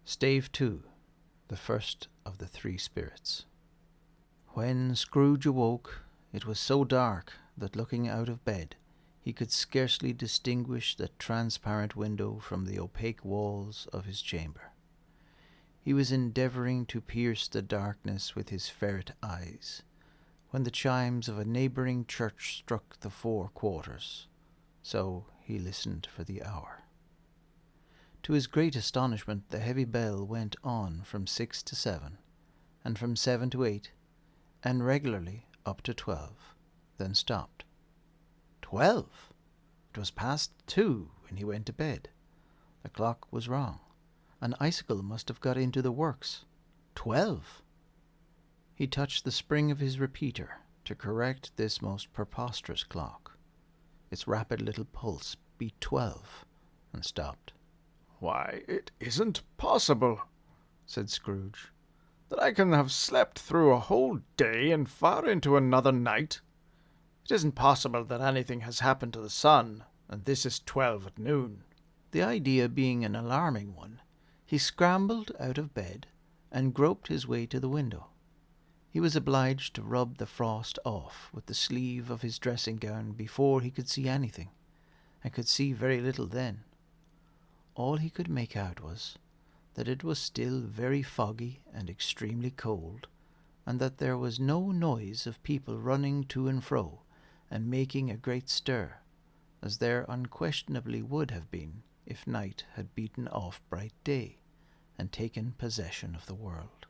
Stave 2, the first of the three spirits. When Scrooge awoke, it was so dark that looking out of bed, he could scarcely distinguish the transparent window from the opaque walls of his chamber. He was endeavouring to pierce the darkness with his ferret eyes, when the chimes of a neighbouring church struck the 4 quarters, so he listened for the hour. To his great astonishment, the heavy bell went on from 6 to 7, and from 7 to 8, and regularly up to 12, then stopped. 12! It was past 2 when he went to bed. The clock was wrong. An icicle must have got into the works. 12! He touched the spring of his repeater to correct this most preposterous clock. Its rapid little pulse beat 12, and stopped. "Why, it isn't possible," said Scrooge, "that I can have slept through a whole day and far into another night. It isn't possible that anything has happened to the sun, and this is 12 at noon." The idea being an alarming one, he scrambled out of bed and groped his way to the window. He was obliged to rub the frost off with the sleeve of his dressing gown before he could see anything, and could see very little then. All he could make out was that it was still very foggy and extremely cold, and that there was no noise of people running to and fro and making a great stir, as there unquestionably would have been if night had beaten off bright day and taken possession of the world.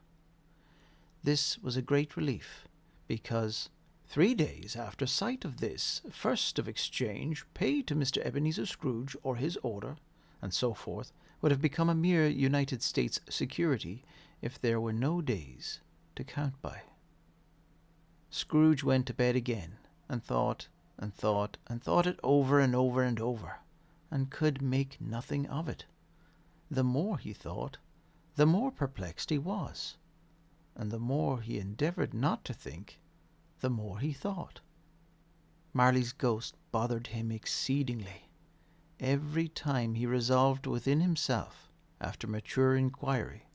This was a great relief, because 3 days after sight of this first of exchange paid to Mr. Ebenezer Scrooge or his order, and so forth, would have become a mere United States security if there were no days to count by. Scrooge went to bed again, and thought and thought and thought it over and over and over, and could make nothing of it. The more he thought, the more perplexed he was, and the more he endeavoured not to think, the more he thought. Marley's ghost bothered him exceedingly. Every time he resolved within himself, after mature inquiry,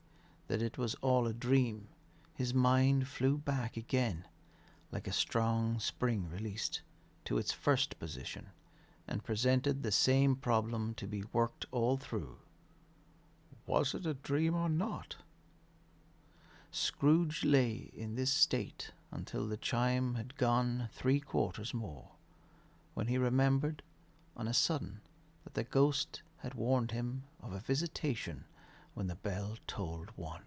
that it was all a dream, his mind flew back again, like a strong spring released, to its first position, and presented the same problem to be worked all through. Was it a dream or not? Scrooge lay in this state until the chime had gone 3 quarters more, when he remembered, on a sudden, that the ghost had warned him of a visitation when the bell tolled 1.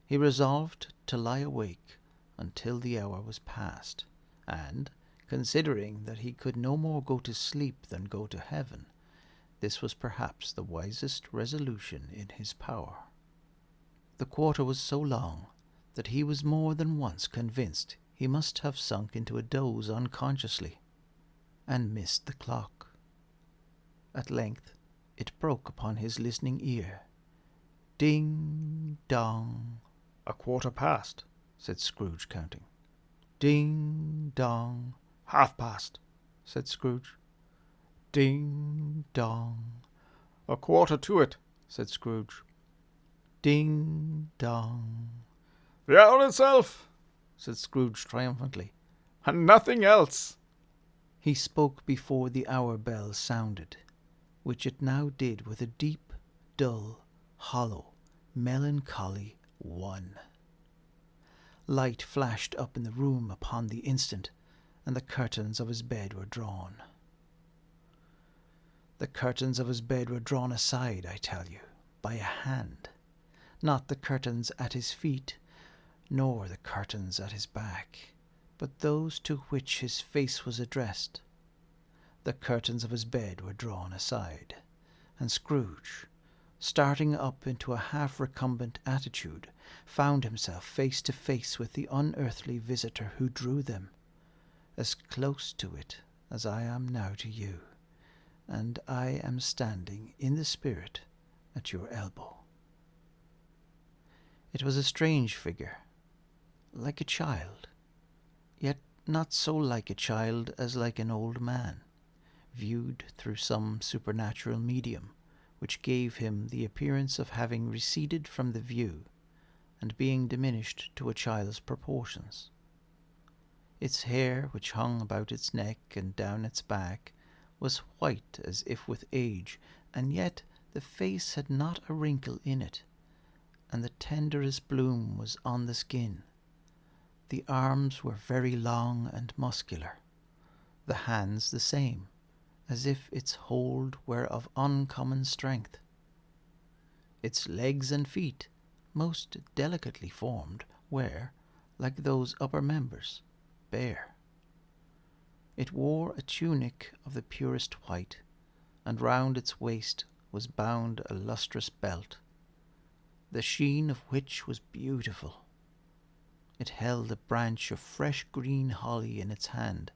He resolved to lie awake until the hour was past, and, considering that he could no more go to sleep than go to heaven, this was perhaps the wisest resolution in his power. The quarter was so long that he was more than once convinced he must have sunk into a doze unconsciously, and missed the clock. At length it broke upon his listening ear. Ding dong. "A quarter past," said Scrooge, counting. Ding dong. "Half past," said Scrooge. Ding dong. "A quarter to it," said Scrooge. Ding dong. "The hour itself," said Scrooge triumphantly. "And nothing else." He spoke before the hour bell sounded, which it now did with a deep, dull, hollow, melancholy 1. Light flashed up in the room upon the instant, and the curtains of his bed were drawn. The curtains of his bed were drawn aside, I tell you, by a hand, not the curtains at his feet, nor the curtains at his back, but those to which his face was addressed. The curtains of his bed were drawn aside, and Scrooge, starting up into a half-recumbent attitude, found himself face to face with the unearthly visitor who drew them, as close to it as I am now to you, and I am standing in the spirit at your elbow. It was a strange figure, like a child, yet not so like a child as like an old man, viewed through some supernatural medium, which gave him the appearance of having receded from the view, and being diminished to a child's proportions. Its hair, which hung about its neck and down its back, was white as if with age, and yet the face had not a wrinkle in it, and the tenderest bloom was on the skin. The arms were very long and muscular, the hands the same, as if its hold were of uncommon strength. Its legs and feet, most delicately formed, were, like those upper members, bare. It wore a tunic of the purest white, and round its waist was bound a lustrous belt, the sheen of which was beautiful. It held a branch of fresh green holly in its hand,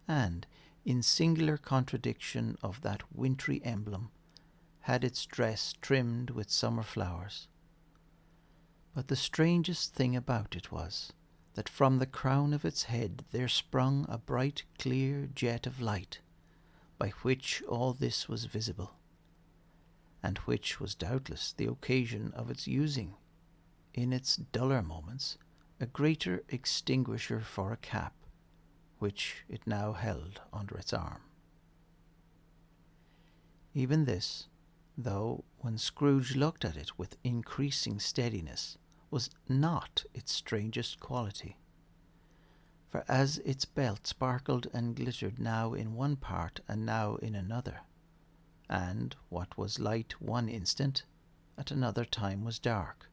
and, in singular contradiction of that wintry emblem, had its dress trimmed with summer flowers. But the strangest thing about it was, that from the crown of its head there sprung a bright clear jet of light, by which all this was visible, and which was doubtless the occasion of its using, in its duller moments, a greater extinguisher for a cap, which it now held under its arm. Even this, though when Scrooge looked at it with increasing steadiness, was not its strangest quality. For as its belt sparkled and glittered now in one part and now in another, and what was light one instant, at another time was dark,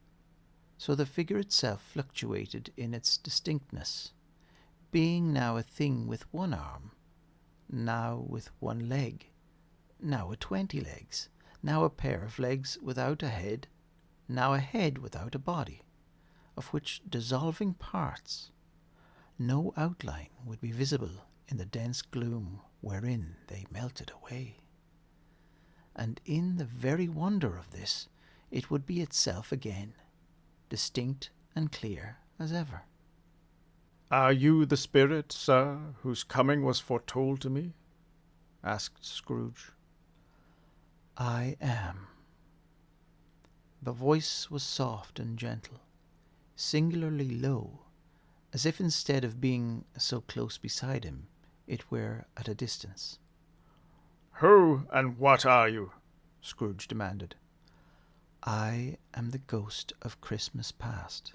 so the figure itself fluctuated in its distinctness, being now a thing with one arm, now with one leg, now with 20 legs, now a pair of legs without a head, now a head without a body, of which dissolving parts no outline would be visible in the dense gloom wherein they melted away. And in the very wonder of this, it would be itself again, distinct and clear as ever. "Are you the spirit, sir, whose coming was foretold to me?" asked Scrooge. "I am." The voice was soft and gentle, singularly low, as if instead of being so close beside him, it were at a distance. "Who and what are you?" Scrooge demanded. "I am the ghost of Christmas past."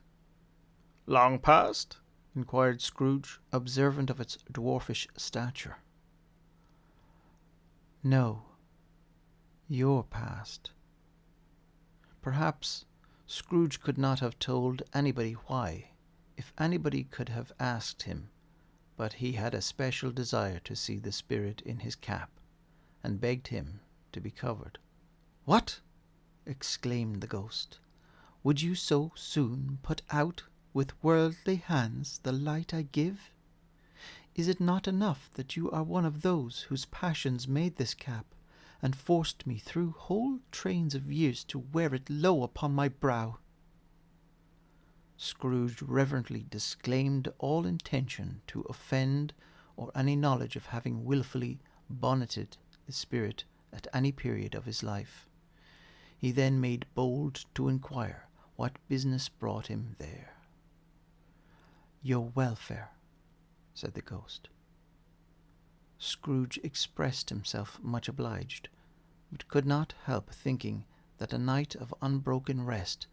"Long past?" inquired Scrooge, observant of its dwarfish stature. "No, your past." Perhaps Scrooge could not have told anybody why, if anybody could have asked him, but he had a special desire to see the spirit in his cap, and begged him to be covered. "What!" exclaimed the ghost. "Would you so soon put out with worldly hands the light I give? Is it not enough that you are one of those whose passions made this cap, and forced me through whole trains of years to wear it low upon my brow?" Scrooge reverently disclaimed all intention to offend or any knowledge of having wilfully bonneted the spirit at any period of his life. He then made bold to inquire what business brought him there. "Your welfare," said the ghost. Scrooge expressed himself much obliged, but could not help thinking that a night of unbroken rest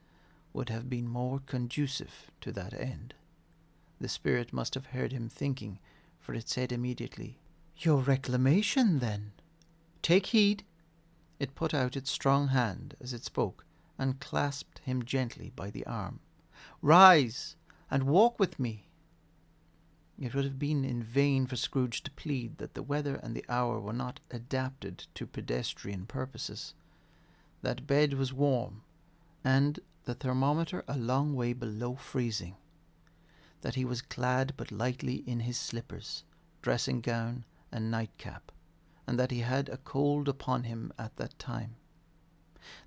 would have been more conducive to that end. The spirit must have heard him thinking, for it said immediately, "Your reclamation, then. Take heed." It put out its strong hand as it spoke, and clasped him gently by the arm. "Rise, and walk with me." It would have been in vain for Scrooge to plead that the weather and the hour were not adapted to pedestrian purposes. That bed was warm, and the thermometer a long way below freezing. That he was clad but lightly in his slippers, dressing gown, and nightcap, and that he had a cold upon him at that time.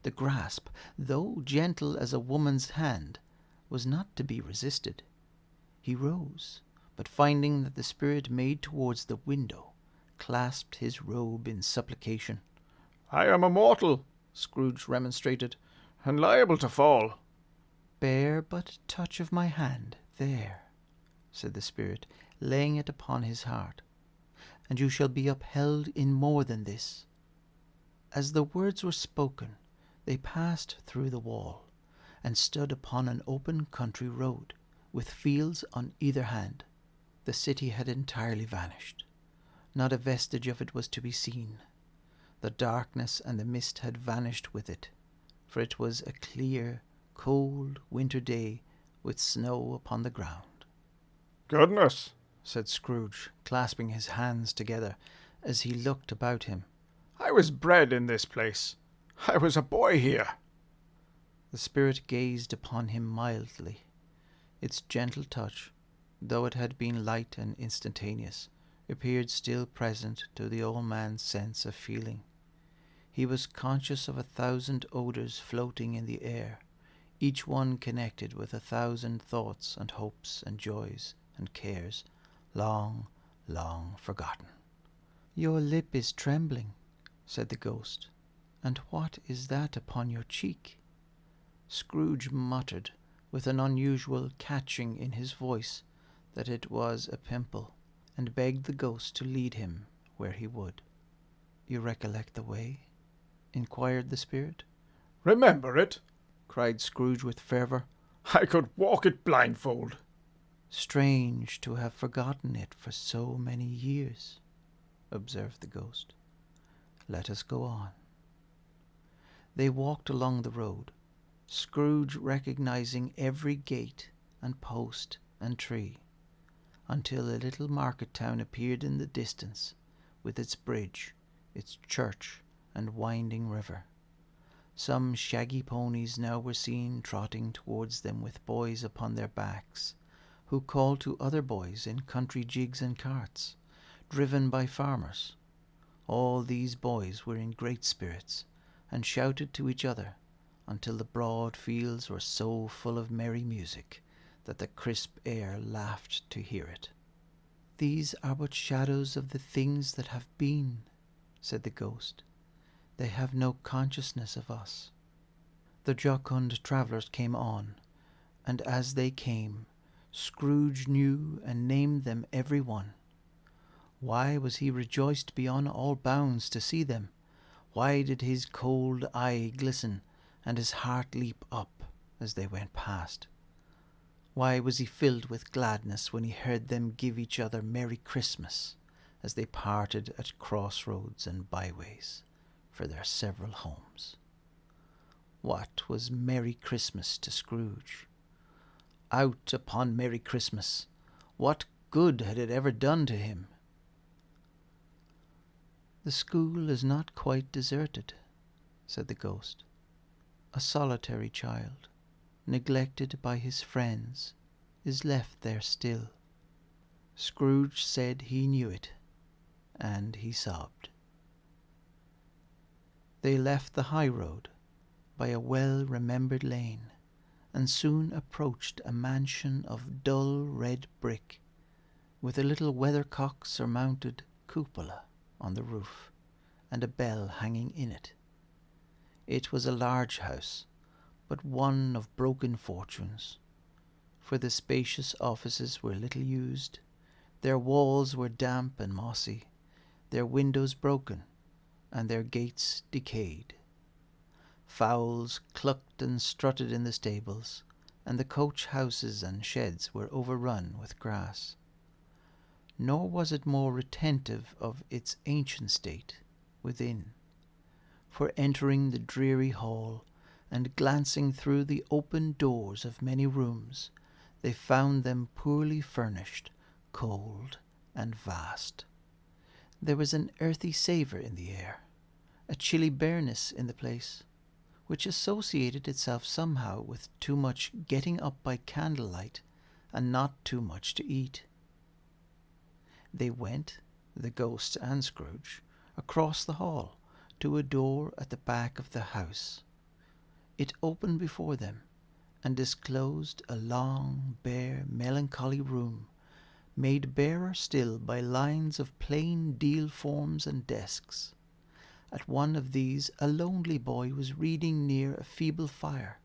The grasp, though gentle as a woman's hand, was not to be resisted. He rose, but finding that the spirit made towards the window, clasped his robe in supplication. "I am a mortal," Scrooge remonstrated, "and liable to fall." "Bear but a touch of my hand, there," said the Spirit, laying it upon his heart, "and you shall be upheld in more than this." As the words were spoken, they passed through the wall, and stood upon an open country road, with fields on either hand. The city had entirely vanished. Not a vestige of it was to be seen. The darkness and the mist had vanished with it, for it was a clear, cold winter day with snow upon the ground. "Goodness," said Scrooge, clasping his hands together as he looked about him. "I was bred in this place. I was a boy here." The Spirit gazed upon him mildly. Its gentle touch, though it had been light and instantaneous, appeared still present to the old man's sense of feeling. He was conscious of 1,000 odours floating in the air, each one connected with 1,000 thoughts and hopes and joys and cares, long, long forgotten. "Your lip is trembling," said the ghost, "and what is that upon your cheek?" Scrooge muttered, with an unusual catching in his voice, that it was a pimple, and begged the ghost to lead him where he would. "You recollect the way?" inquired the Spirit. "Remember it?" cried Scrooge with fervour. "I could walk it blindfold." "Strange to have forgotten it for so many years," observed the ghost. "Let us go on." They walked along the road, Scrooge recognizing every gate and post and tree, until a little market town appeared in the distance, with its bridge, its church, and winding river. Some shaggy ponies now were seen trotting towards them with boys upon their backs, who called to other boys in country gigs and carts, driven by farmers. All these boys were in great spirits, and shouted to each other, until the broad fields were so full of merry music that the crisp air laughed to hear it. "These are but shadows of the things that have been," said the ghost. "They have no consciousness of us." The jocund travellers came on, and as they came, Scrooge knew and named them every one. Why was he rejoiced beyond all bounds to see them? Why did his cold eye glisten, and his heart leap up as they went past? Why was he filled with gladness when he heard them give each other Merry Christmas as they parted at crossroads and byways for their several homes? What was Merry Christmas to Scrooge? Out upon Merry Christmas! What good had it ever done to him? "The school is not quite deserted," said the ghost. "A solitary child, neglected by his friends, is left there still." Scrooge said he knew it, and he sobbed. They left the high road by a well-remembered lane, and soon approached a mansion of dull red brick, with a little weathercock-surmounted cupola on the roof, and a bell hanging in it. It was a large house, but one of broken fortunes, for the spacious offices were little used, their walls were damp and mossy, their windows broken, and their gates decayed. Fowls clucked and strutted in the stables, and the coach houses and sheds were overrun with grass. Nor was it more retentive of its ancient state within, for entering the dreary hall and glancing through the open doors of many rooms, they found them poorly furnished, cold, and vast. There was an earthy savour in the air, a chilly bareness in the place, which associated itself somehow with too much getting up by candlelight and not too much to eat. They went, the ghost and Scrooge, across the hall to a door at the back of the house. It opened before them, and disclosed a long, bare, melancholy room, made barer still by lines of plain deal forms and desks. at one of these a lonely boy was reading near a feeble fire,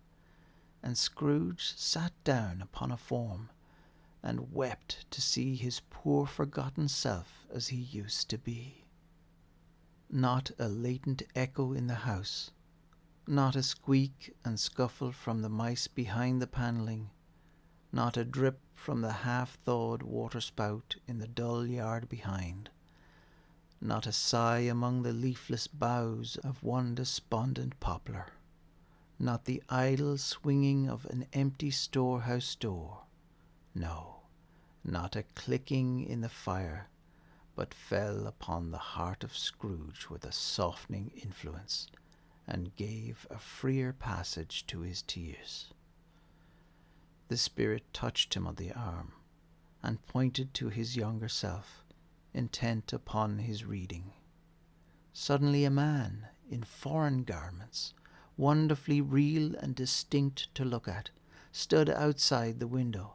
and Scrooge sat down upon a form and wept to see his poor forgotten self as he used to be. Not a latent echo in the house, not a squeak and scuffle from the mice behind the panelling, not a drip from the half-thawed water-spout in the dull yard behind, not a sigh among the leafless boughs of one despondent poplar, not the idle swinging of an empty storehouse door, no, not a clicking in the fire, but fell upon the heart of Scrooge with a softening influence, and gave a freer passage to his tears. The Spirit touched him on the arm, and pointed to his younger self, intent upon his reading. Suddenly a man, in foreign garments, wonderfully real and distinct to look at, stood outside the window,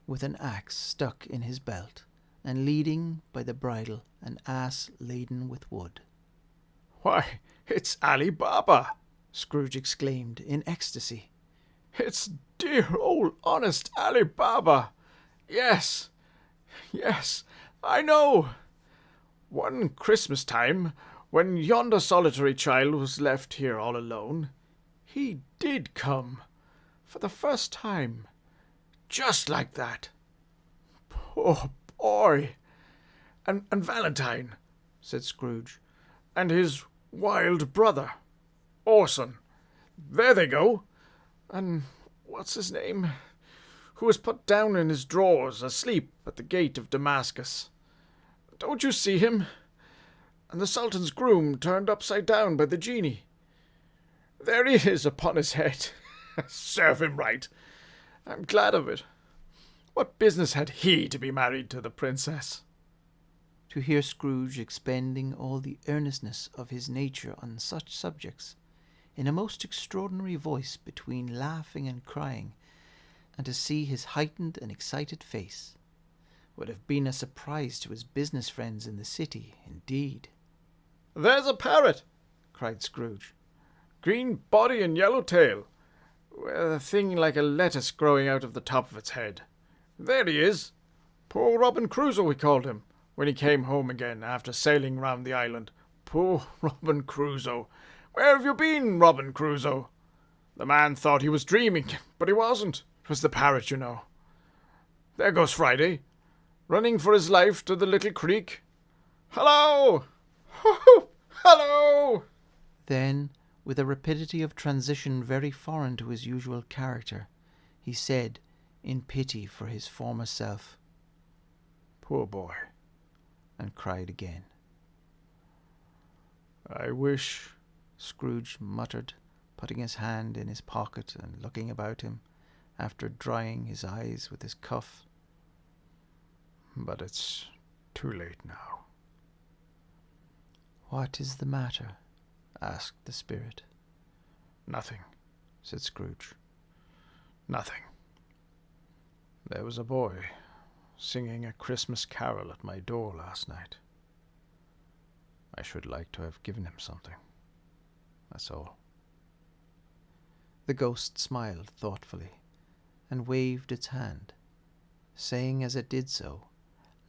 with an axe stuck in his belt, and leading by the bridle an ass laden with wood. "Why, it's Ali Baba!" Scrooge exclaimed in ecstasy. "It's dear old honest Ali Baba! Yes, I know. One Christmas time, when yonder solitary child was left here all alone, he did come, for the first time, just like that. Poor boy! And Valentine," said Scrooge, "and his wild brother, Orson. There they go. And what's his name? Who was put down in his drawers, asleep at the gate of Damascus. Don't you see him? And the Sultan's groom turned upside down by the genie. There he is upon his head. Serve him right. I'm glad of it. What business had he to be married to the princess?" To hear Scrooge expending all the earnestness of his nature on such subjects, in a most extraordinary voice between laughing and crying, and to see his heightened and excited face, would have been a surprise to his business friends in the city, indeed. "There's a parrot!" cried Scrooge. "Green body and yellow tail, with a thing like a lettuce growing out of the top of its head. There he is. Poor Robin Crusoe, we called him, when he came home again after sailing round the island. Poor Robin Crusoe! Where have you been, Robin Crusoe? The man thought he was dreaming, but he wasn't. It was the parrot, you know. There goes Friday, running for his life to the little creek. Hello! Hello!" Then, with a rapidity of transition very foreign to his usual character, he said, in pity for his former self, "Poor boy," and cried again. "I wish," Scrooge muttered, putting his hand in his pocket and looking about him, after drying his eyes with his cuff, "but it's too late now." "What is the matter?" asked the Spirit. "Nothing," said Scrooge. "Nothing. There was a boy singing a Christmas carol at my door last night. I should like to have given him something. That's all." The ghost smiled thoughtfully, and waved its hand, saying as it did so,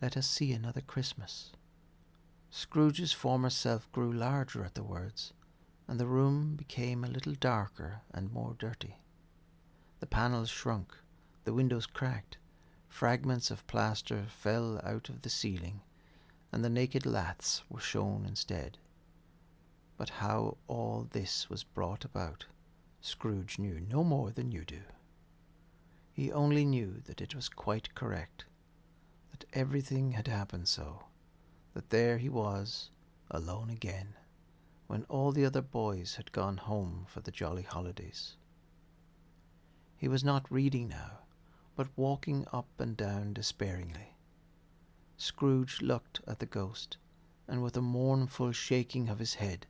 "Let us see another Christmas." Scrooge's former self grew larger at the words, and the room became a little darker and more dirty. The panels shrunk, the windows cracked, fragments of plaster fell out of the ceiling, and the naked laths were shown instead. But how all this was brought about, Scrooge knew no more than you do. He only knew that it was quite correct, that everything had happened so, that there he was, alone again, when all the other boys had gone home for the jolly holidays. He was not reading now, but walking up and down despairingly. Scrooge looked at the ghost, and with a mournful shaking of his head,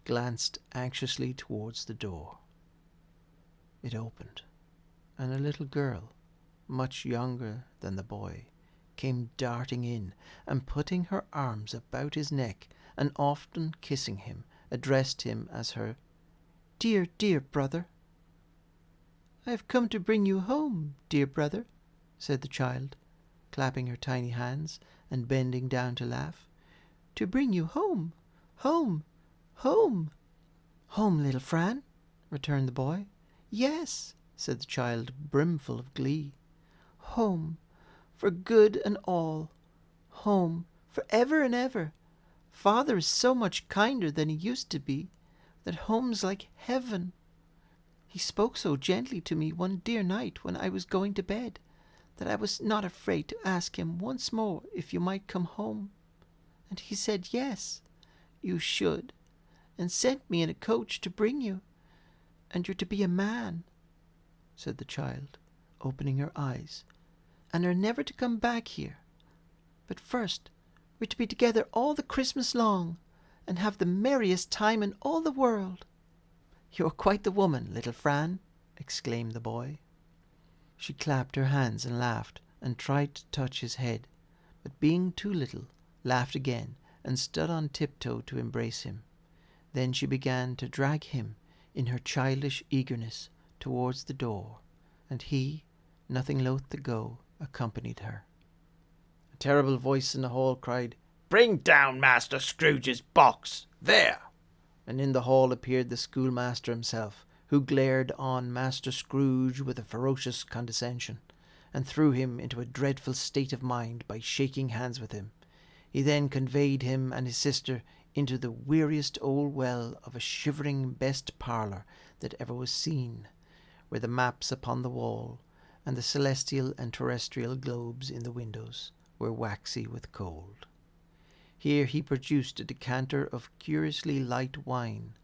glanced anxiously towards the door. It opened, and a little girl, much younger than the boy, came darting in, and putting her arms about his neck, and often kissing him, addressed him as her "dear, dear brother." "I have come to bring you home, dear brother," said the child, clapping her tiny hands and bending down to laugh. "To bring you home, home, home." "Home, little Fran?" returned the boy. "Yes," said the child, brimful of glee. "Home, for good and all. Home, for ever and ever. Father is so much kinder than he used to be, that home's like heaven. He spoke so gently to me one dear night when I was going to bed, that I was not afraid to ask him once more if you might come home. And he said yes, you should, and sent me in a coach to bring you. And you're to be a man," said the child, opening her eyes, "and are never to come back here. But first we're to be together all the Christmas long, and have the merriest time in all the world." "You're quite the woman, little Fran," exclaimed the boy. She clapped her hands and laughed, and tried to touch his head, but being too little, laughed again, and stood on tiptoe to embrace him. Then she began to drag him, in her childish eagerness, towards the door, and he, nothing loath to go, accompanied her. A terrible voice in the hall cried, "Bring down Master Scrooge's box! There!" and in the hall appeared the schoolmaster himself, who glared on Master Scrooge with a ferocious condescension, and threw him into a dreadful state of mind by shaking hands with him. He then conveyed him and his sister into the weariest old well of a shivering best parlour that ever was seen, where the maps upon the wall, and the celestial and terrestrial globes in the windows, were waxy with cold. Here he produced a decanter of curiously light wine,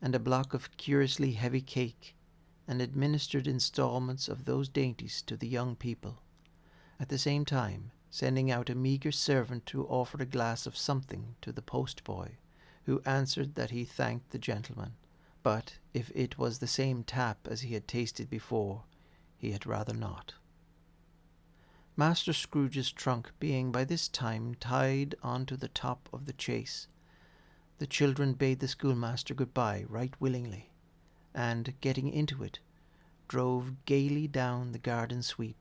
and a block of curiously heavy cake, and administered instalments of those dainties to the young people, at the same time sending out a meagre servant to offer a glass of something to the post-boy, who answered that he thanked the gentleman, but if it was the same tap as he had tasted before, he had rather not. Master Scrooge's trunk being by this time tied on to the top of the chaise, the children bade the schoolmaster good-bye right willingly, and, getting into it, drove gaily down the garden sweep,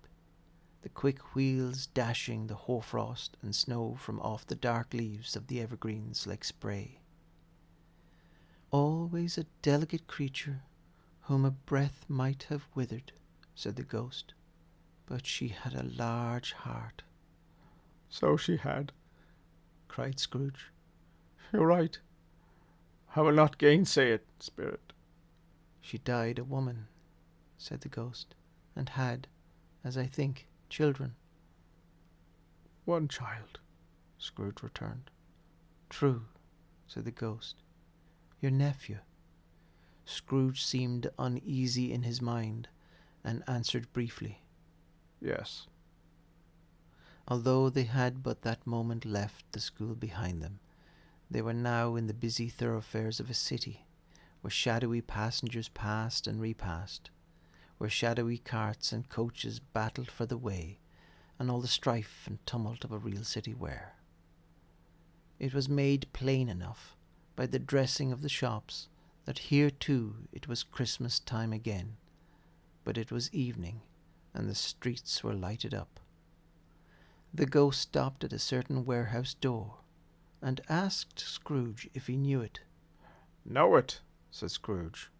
the quick wheels dashing the hoarfrost and snow from off the dark leaves of the evergreens like spray. "Always a delicate creature, whom a breath might have withered," said the ghost, "but she had a large heart." "So she had," cried Scrooge. "You're right. I will not gainsay it, Spirit." "She died a woman," said the ghost, "and had, as I think, children." "One child," Scrooge returned. "True," said the ghost. "Your nephew." Scrooge seemed uneasy in his mind, and answered briefly, "Yes." Although they had but that moment left the school behind them, they were now in the busy thoroughfares of a city, where shadowy passengers passed and repassed, where shadowy carts and coaches battled for the way, and all the strife and tumult of a real city were. It was made plain enough by the dressing of the shops that here too it was Christmas time again, but it was evening, and the streets were lighted up. The ghost stopped at a certain warehouse door, and asked Scrooge if he knew it. "Know it," said Scrooge.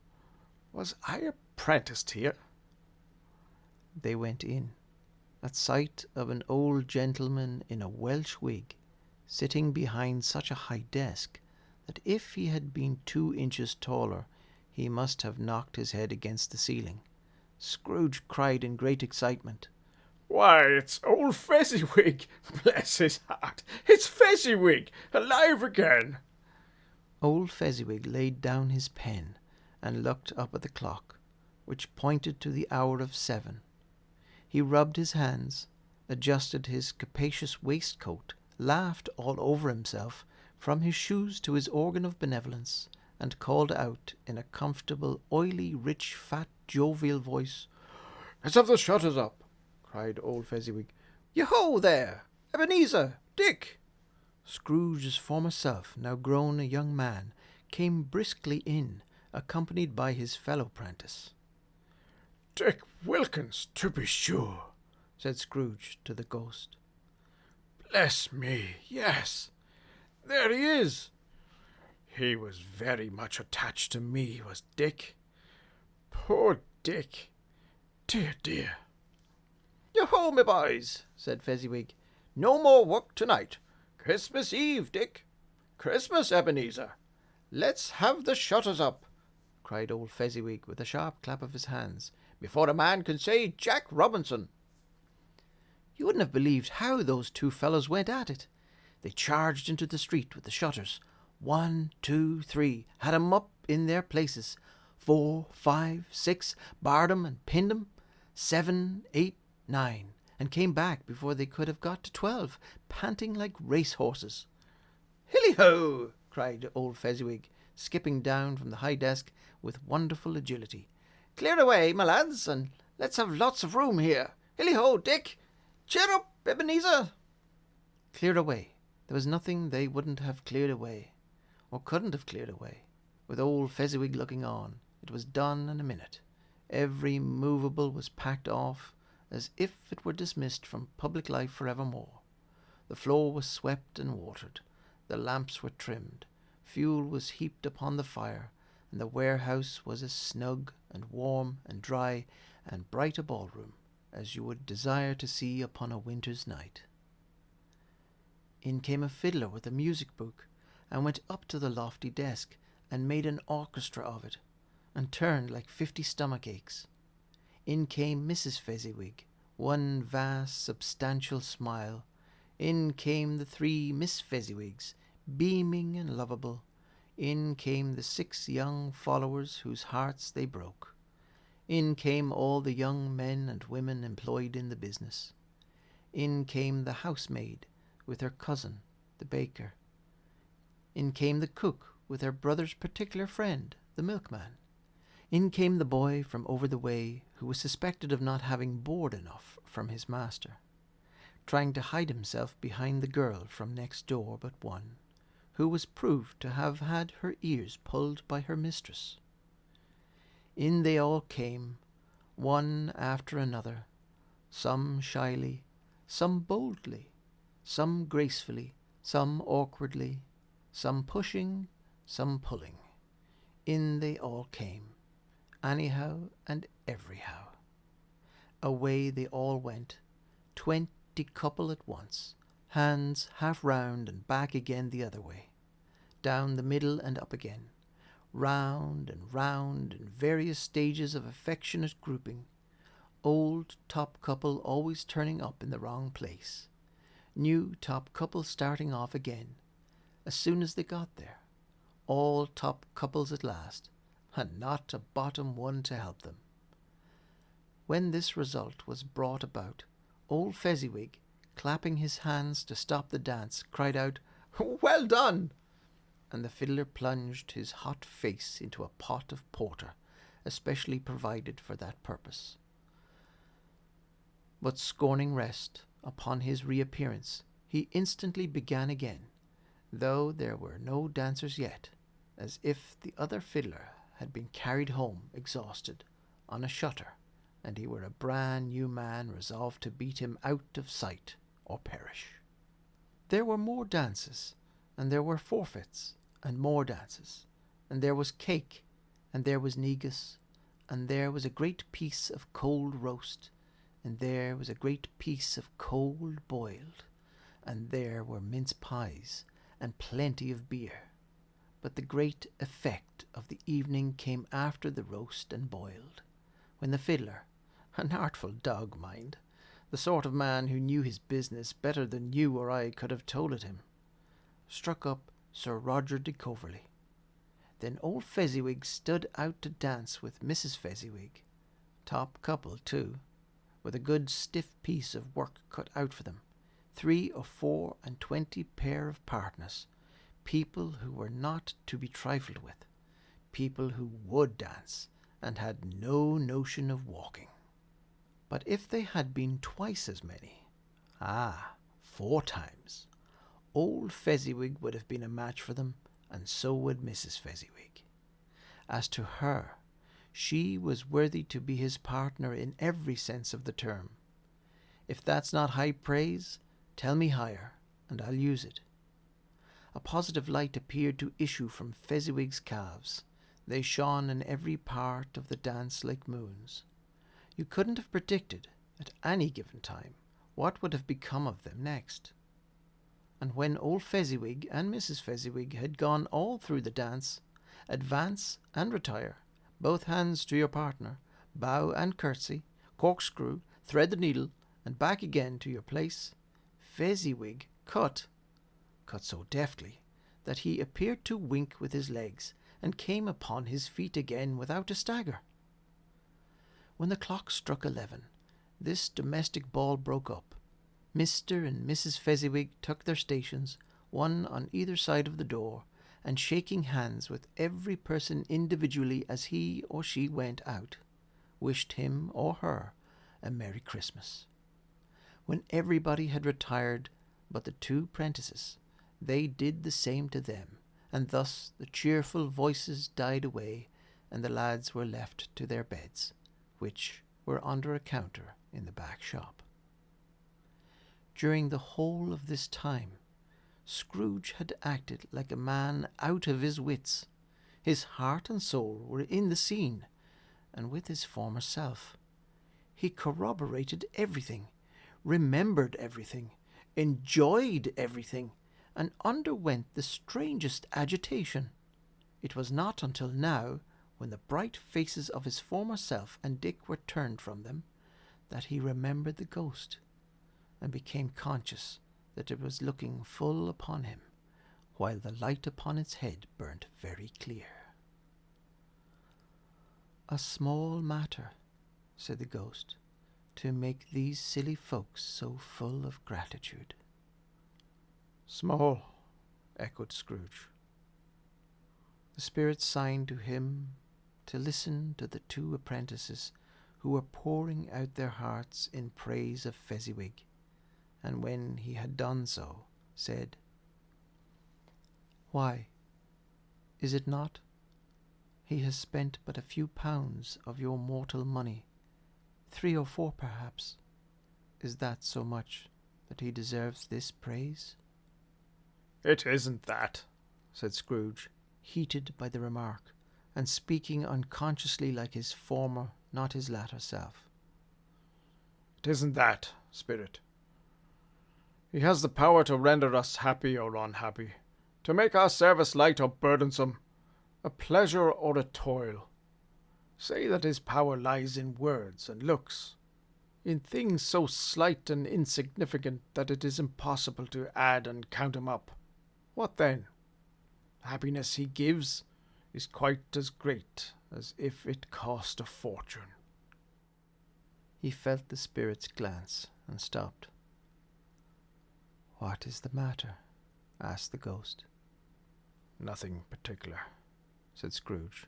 "Was I apprenticed here?" They went in, at sight of an old gentleman in a Welsh wig, sitting behind such a high desk that if he had been 2 inches taller he must have knocked his head against the ceiling. Scrooge cried in great excitement, "Why, it's old Fezziwig! Bless his heart! It's Fezziwig! Alive again!" Old Fezziwig laid down his pen and looked up at the clock, which pointed to the hour of 7. He rubbed his hands, adjusted his capacious waistcoat, laughed all over himself, from his shoes to his organ of benevolence, and called out in a comfortable, oily, rich, fat, jovial voice, "Let's have the shutters up!" cried old Fezziwig. "Yo-ho there! Ebenezer! Dick!" Scrooge's former self, now grown a young man, came briskly in, accompanied by his fellow-prentice. "Dick Wilkins, to be sure," said Scrooge to the ghost. "Bless me, yes, there he is. He was very much attached to me, was Dick. Poor Dick. Dear, dear." "Yo-ho, my boys," said Fezziwig. "No more work tonight. Christmas Eve, Dick. Christmas, Ebenezer. Let's have the shutters up," cried old Fezziwig with a sharp clap of his hands, "before a man can say Jack Robinson." You wouldn't have believed how those two fellows went at it. They charged into the street with the shutters. 1, 2, 3, had 'em up in their places. 4, 5, 6, barred 'em and pinned 'em. 7, 8, 9, and came back before they could have got to 12, panting like racehorses. "Hilly-ho!" cried old Fezziwig, skipping down from the high desk with wonderful agility. "Clear away, my lads, and let's have lots of room here. Hilly-ho, Dick! Cheer up, Ebenezer!" Clear away. There was nothing they wouldn't have cleared away, or couldn't have cleared away. With old Fezziwig looking on, it was done in a minute. Every movable was packed off, as if it were dismissed from public life for evermore. The floor was swept and watered. The lamps were trimmed. Fuel was heaped upon the fire, and the warehouse was as snug and warm and dry and bright a ballroom as you would desire to see upon a winter's night. In came a fiddler with a music book, and went up to the lofty desk, and made an orchestra of it, and turned like 50 stomach aches. In came Mrs. Fezziwig, one vast substantial smile. In came the 3 Miss Fezziwigs, beaming and lovable. In came the 6 young followers whose hearts they broke. In came all the young men and women employed in the business. In came the housemaid with her cousin, the baker. In came the cook with her brother's particular friend, the milkman. In came the boy from over the way, who was suspected of not having board enough from his master, trying to hide himself behind the girl from next door but one, who was proved to have had her ears pulled by her mistress. In they all came, one after another, some shyly, some boldly, some gracefully, some awkwardly, some pushing, some pulling. In they all came, anyhow and everyhow. Away they all went, 20 couple at once, hands half round and back again the other way, down the middle and up again, round in various stages of affectionate grouping, old top couple always turning up in the wrong place, new top couple starting off again as soon as they got there, all top couples at last, and not a bottom one to help them. When this result was brought about, old Fezziwig, clapping his hands to stop the dance, cried out, "Well done!" and the fiddler plunged his hot face into a pot of porter, especially provided for that purpose. But scorning rest, upon his reappearance, he instantly began again, though there were no dancers yet, as if the other fiddler had been carried home exhausted on a shutter, and he were a brand new man resolved to beat him out of sight or perish. There were more dances, and there were forfeits, and more dances, and there was cake, and there was negus, and there was a great piece of cold roast, and there was a great piece of cold boiled, and there were mince pies, and plenty of beer. But the great effect of the evening came after the roast and boiled, when the fiddler, an artful dog, mind, the sort of man who knew his business better than you or I could have told it him, struck up Sir Roger de Coverley. Then old Fezziwig stood out to dance with Mrs. Fezziwig, top couple too, with a good stiff piece of work cut out for them, 3 or 4 and 20 pair of partners, people who were not to be trifled with, people who would dance, and had no notion of walking. But if they had been twice as many, 4 times, old Fezziwig would have been a match for them, and so would Mrs. Fezziwig. As to her, she was worthy to be his partner in every sense of the term. If that's not high praise, tell me higher, and I'll use it. A positive light appeared to issue from Fezziwig's calves. They shone in every part of the dance like moons. You couldn't have predicted, at any given time, what would have become of them next. And when old Fezziwig and Mrs. Fezziwig had gone all through the dance, advance and retire, both hands to your partner, bow and curtsy, corkscrew, thread the needle, and back again to your place, Fezziwig cut so deftly that he appeared to wink with his legs, and came upon his feet again without a stagger. When the clock struck 11, this domestic ball broke up. Mr. and Mrs. Fezziwig took their stations, one on either side of the door, and shaking hands with every person individually as he or she went out, wished him or her a Merry Christmas. When everybody had retired but the two prentices, they did the same to them, and thus the cheerful voices died away, and the lads were left to their beds, which were under a counter in the back shop. During the whole of this time, Scrooge had acted like a man out of his wits. His heart and soul were in the scene, and with his former self. He corroborated everything, remembered everything, enjoyed everything, and underwent the strangest agitation. It was not until now, when the bright faces of his former self and Dick were turned from them, that he remembered the ghost, and became conscious that it was looking full upon him, while the light upon its head burnt very clear. "A small matter," said the ghost, "to make these silly folks so full of gratitude." "Small," echoed Scrooge. The spirit signed to him to listen to the two apprentices who were pouring out their hearts in praise of Fezziwig, and when he had done so, said, "Why, is it not? He has spent but a few pounds of your mortal money, 3 or 4 perhaps. Is that so much that he deserves this praise?" "It isn't that," said Scrooge, heated by the remark, and speaking unconsciously like his former, not his latter self. "It isn't that, Spirit. He has the power to render us happy or unhappy, to make our service light or burdensome, a pleasure or a toil. Say that his power lies in words and looks, in things so slight and insignificant that it is impossible to add and count him up. What then? The happiness he gives is quite as great as if it cost a fortune." He felt the spirit's glance and stopped. "What is the matter?" asked the ghost. "Nothing particular," said Scrooge.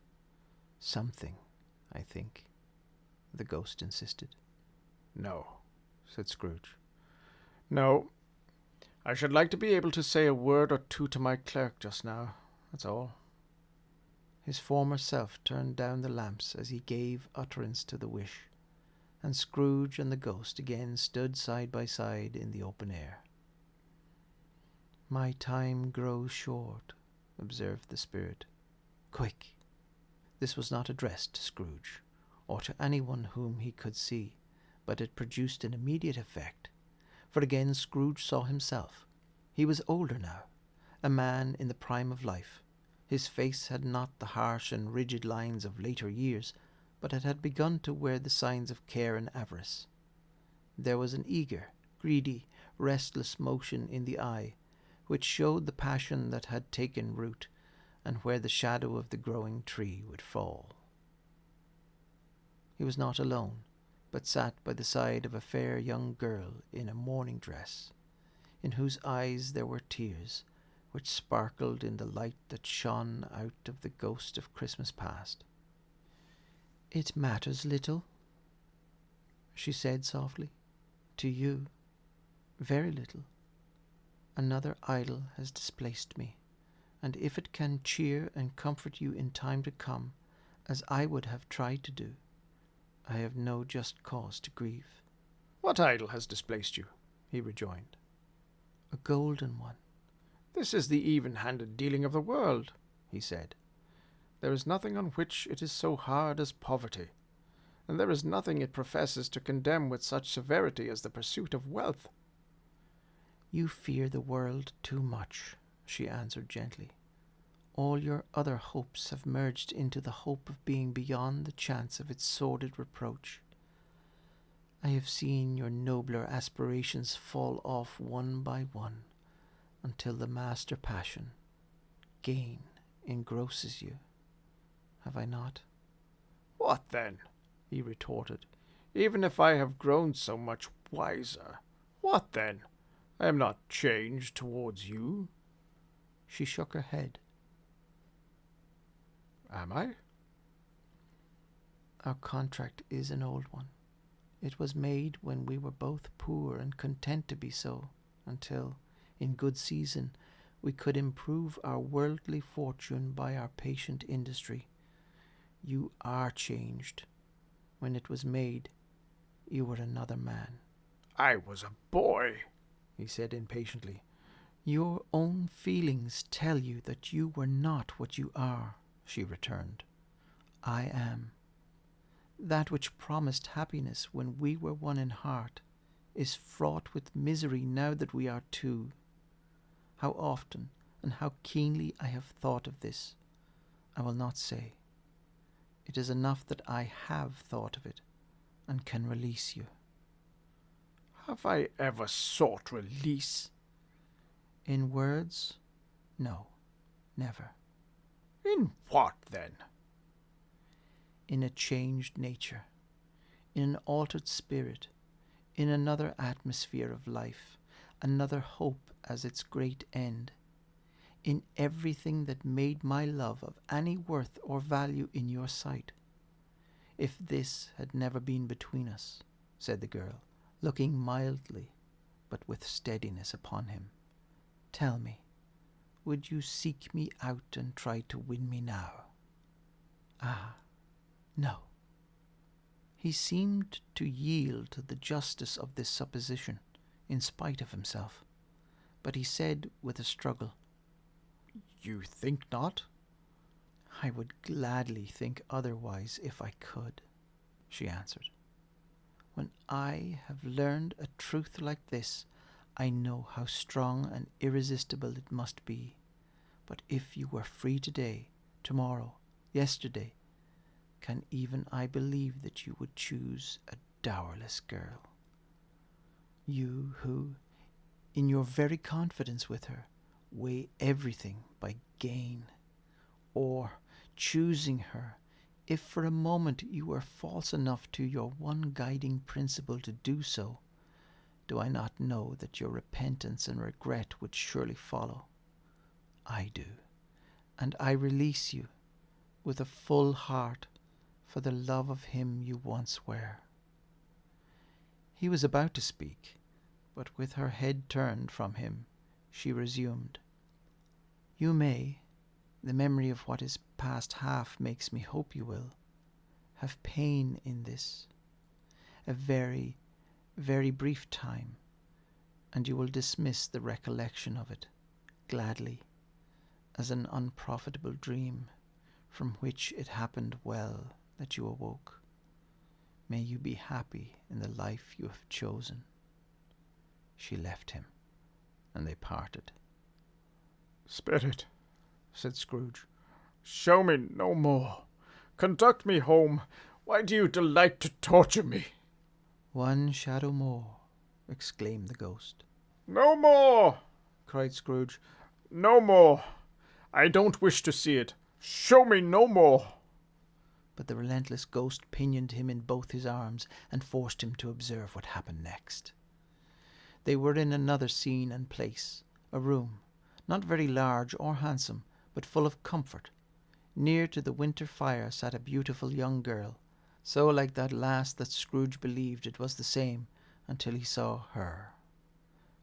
"Something, I think," the ghost insisted. "No," said Scrooge. "No. I should like to be able to say a word or two to my clerk just now, that's all." His former self turned down the lamps as he gave utterance to the wish, and Scrooge and the ghost again stood side by side in the open air. "My time grows short," observed the spirit. "Quick!" This was not addressed to Scrooge, or to anyone whom he could see, but it produced an immediate effect, for again Scrooge saw himself. He was older now, a man in the prime of life. His face had not the harsh and rigid lines of later years, but it had begun to wear the signs of care and avarice. There was an eager, greedy, restless motion in the eye, which showed the passion that had taken root, and where the shadow of the growing tree would fall. He was not alone, but sat by the side of a fair young girl in a mourning dress, in whose eyes there were tears, which sparkled in the light that shone out of the ghost of Christmas past. "It matters little," she said softly, "to you, very little. Another idol has displaced me, and if it can cheer and comfort you in time to come, as I would have tried to do, I have no just cause to grieve." "What idol has displaced you?" he rejoined. "A golden one." "This is the even-handed dealing of the world," he said. "There is nothing on which it is so hard as poverty, and there is nothing it professes to condemn with such severity as the pursuit of wealth." "You fear the world too much," she answered gently. "All your other hopes have merged into the hope of being beyond the chance of its sordid reproach. I have seen your nobler aspirations fall off one by one, until the master passion, gain, engrosses you. Have I not?" "What then?" he retorted. "Even if I have grown so much wiser, what then? I am not changed towards you." She shook her head. "Am I?" "Our contract is an old one. It was made when we were both poor and content to be so, until, in good season, we could improve our worldly fortune by our patient industry. You are changed. When it was made, you were another man." "I was a boy," he said impatiently. "Your own feelings tell you that you were not what you are," she returned. "I am. That which promised happiness when we were one in heart is fraught with misery now that we are two. How often and how keenly I have thought of this, I will not say. It is enough that I have thought of it and can release you." "Have I ever sought release?" "In words, no, never." "In what, then?" "In a changed nature, in an altered spirit, in another atmosphere of life, another hope as its great end, in everything that made my love of any worth or value in your sight. If this had never been between us," said the girl, looking mildly but with steadiness upon him, "tell me, would you seek me out and try to win me now?" "Ah, no." He seemed to yield to the justice of this supposition, in spite of himself, but he said with a struggle, "You think not?" "I would gladly think otherwise if I could," she answered. "When I have learned a truth like this, I know how strong and irresistible it must be. But if you were free today, tomorrow, yesterday, can even I believe that you would choose a dowerless girl? You who, in your very confidence with her, weigh everything by gain, or, choosing her, if for a moment you were false enough to your one guiding principle to do so, do I not know that your repentance and regret would surely follow? I do, and I release you, with a full heart, for the love of him you once were." He was about to speak, but with her head turned from him, she resumed, "You may, the memory of what is past half makes me hope you will, have pain in this, a very, very brief time, and you will dismiss the recollection of it, gladly, as an unprofitable dream, from which it happened well that you awoke. May you be happy in the life you have chosen." She left him, and they parted. "Spirit," said Scrooge, "show me no more. Conduct me home. Why do you delight to torture me?" "One shadow more," exclaimed the ghost. "No more!" cried Scrooge. "No more! I don't wish to see it. Show me no more!" But the relentless ghost pinioned him in both his arms and forced him to observe what happened next. They were in another scene and place, a room, not very large or handsome, but full of comfort. Near to the winter fire sat a beautiful young girl, so like that last that Scrooge believed it was the same until he saw her.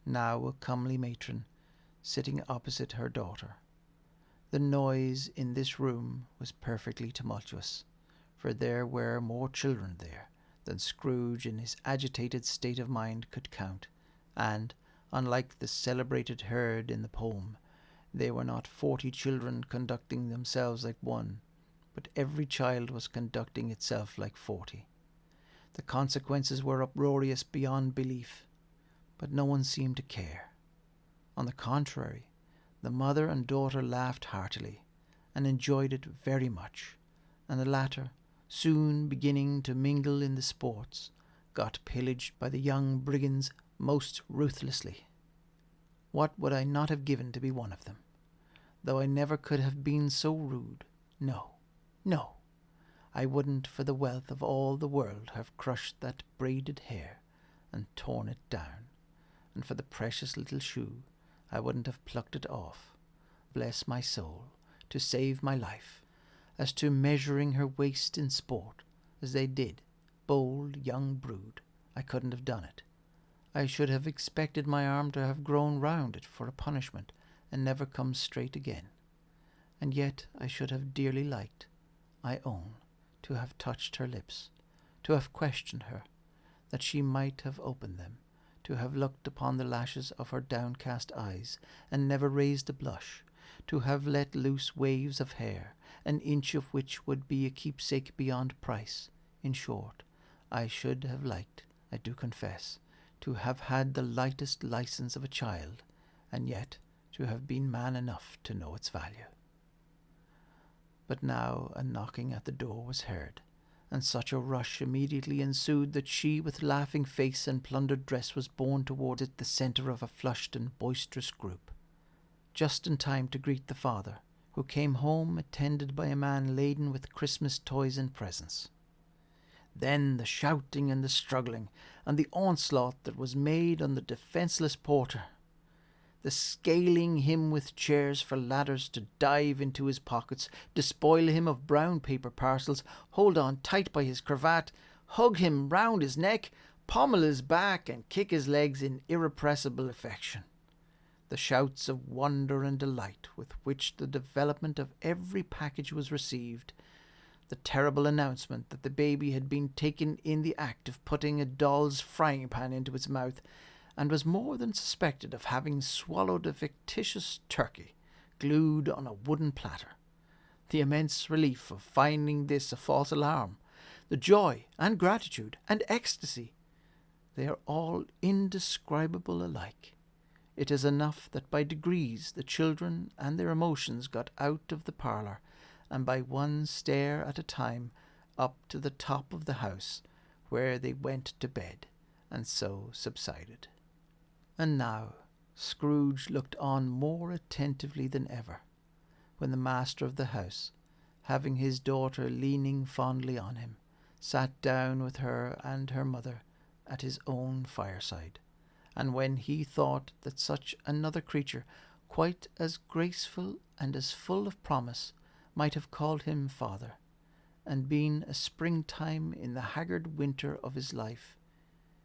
Now a comely matron, sitting opposite her daughter. The noise in this room was perfectly tumultuous, for there were more children there than Scrooge in his agitated state of mind could count, and, unlike the celebrated herd in the poem, they were not 40 children conducting themselves like one, but every child was conducting itself like 40. The consequences were uproarious beyond belief, but no one seemed to care. On the contrary, the mother and daughter laughed heartily, and enjoyed it very much, and the latter, soon beginning to mingle in the sports, got pillaged by the young brigands most ruthlessly. What would I not have given to be one of them, though I never could have been so rude? No, no, I wouldn't for the wealth of all the world have crushed that braided hair and torn it down, and for the precious little shoe I wouldn't have plucked it off, bless my soul, to save my life. As to measuring her waist in sport, as they did, bold young brood, I couldn't have done it. I should have expected my arm to have grown round it for a punishment, and never come straight again. And yet I should have dearly liked, I own, to have touched her lips, to have questioned her, that she might have opened them, to have looked upon the lashes of her downcast eyes, and never raised a blush, to have let loose waves of hair, an inch of which would be a keepsake beyond price. In short, I should have liked, I do confess, to have had the lightest license of a child, and yet to have been man enough to know its value. But now a knocking at the door was heard, and such a rush immediately ensued that she, with laughing face and plundered dress, was borne towards it, the centre of a flushed and boisterous group, just in time to greet the father, who came home attended by a man laden with Christmas toys and presents. Then the shouting and the struggling, and the onslaught that was made on the defenceless porter, the scaling him with chairs for ladders to dive into his pockets, despoil him of brown paper parcels, hold on tight by his cravat, hug him round his neck, pommel his back, and kick his legs in irrepressible affection. The shouts of wonder and delight with which the development of every package was received, the terrible announcement that the baby had been taken in the act of putting a doll's frying pan into its mouth, and was more than suspected of having swallowed a fictitious turkey glued on a wooden platter, the immense relief of finding this a false alarm, the joy and gratitude and ecstasy, they are all indescribable alike. It is enough that by degrees the children and their emotions got out of the parlour, and by one stair at a time up to the top of the house, where they went to bed, and so subsided. And now Scrooge looked on more attentively than ever, when the master of the house, having his daughter leaning fondly on him, sat down with her and her mother at his own fireside, and when he thought that such another creature, quite as graceful and as full of promise, might have called him father, and been a springtime in the haggard winter of his life,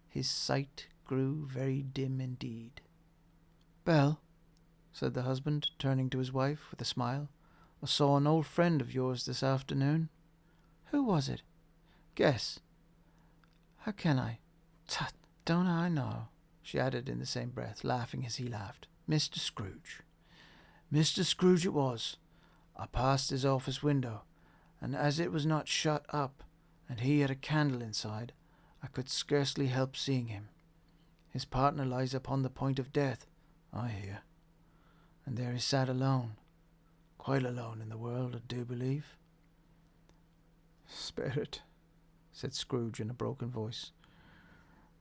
his sight grew very dim indeed. "Belle," said the husband, turning to his wife with a smile, "I saw an old friend of yours this afternoon." "Who was it?" "Guess." "How can I? Tut, don't I know?" she added in the same breath, laughing as he laughed. "Mr. Scrooge." "Mr. Scrooge it was. I passed his office window, and as it was not shut up, and he had a candle inside, I could scarcely help seeing him. His partner lies upon the point of death, I hear, and there he sat alone, quite alone in the world, I do believe." "Spirit," said Scrooge in a broken voice,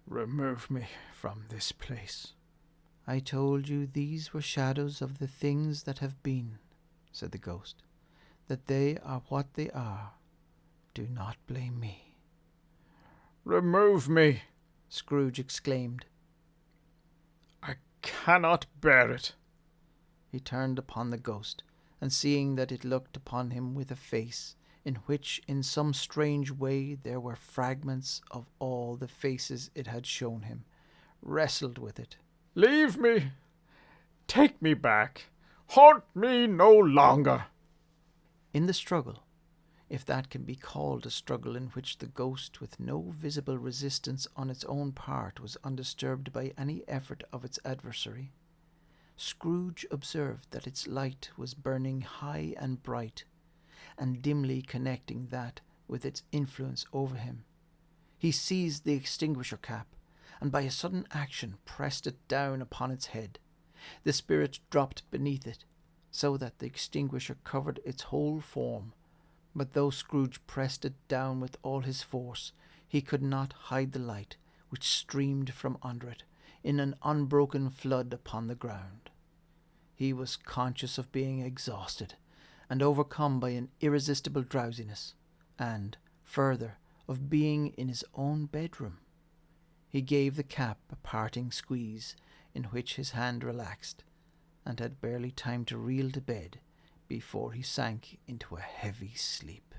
"remove me from this place." "I told you these were shadows of the things that have been," said the ghost, "that they are what they are. Do not blame me." "Remove me!" Scrooge exclaimed. "I cannot bear it." He turned upon the ghost, and seeing that it looked upon him with a face in which in some strange way there were fragments of all the faces it had shown him, wrestled with it. "Leave me! Take me back! haunt me no longer. In the struggle, if that can be called a struggle in which the ghost, with no visible resistance on its own part, was undisturbed by any effort of its adversary, Scrooge observed that its light was burning high and bright, and dimly connecting that with its influence over him. He seized the extinguisher cap, and by a sudden action pressed it down upon its head. The spirit dropped beneath it, so that the extinguisher covered its whole form, but though Scrooge pressed it down with all his force, he could not hide the light which streamed from under it in an unbroken flood upon the ground. He was conscious of being exhausted, and overcome by an irresistible drowsiness, and, further, of being in his own bedroom. He gave the cap a parting squeeze, in which his hand relaxed, and had barely time to reel to bed before he sank into a heavy sleep.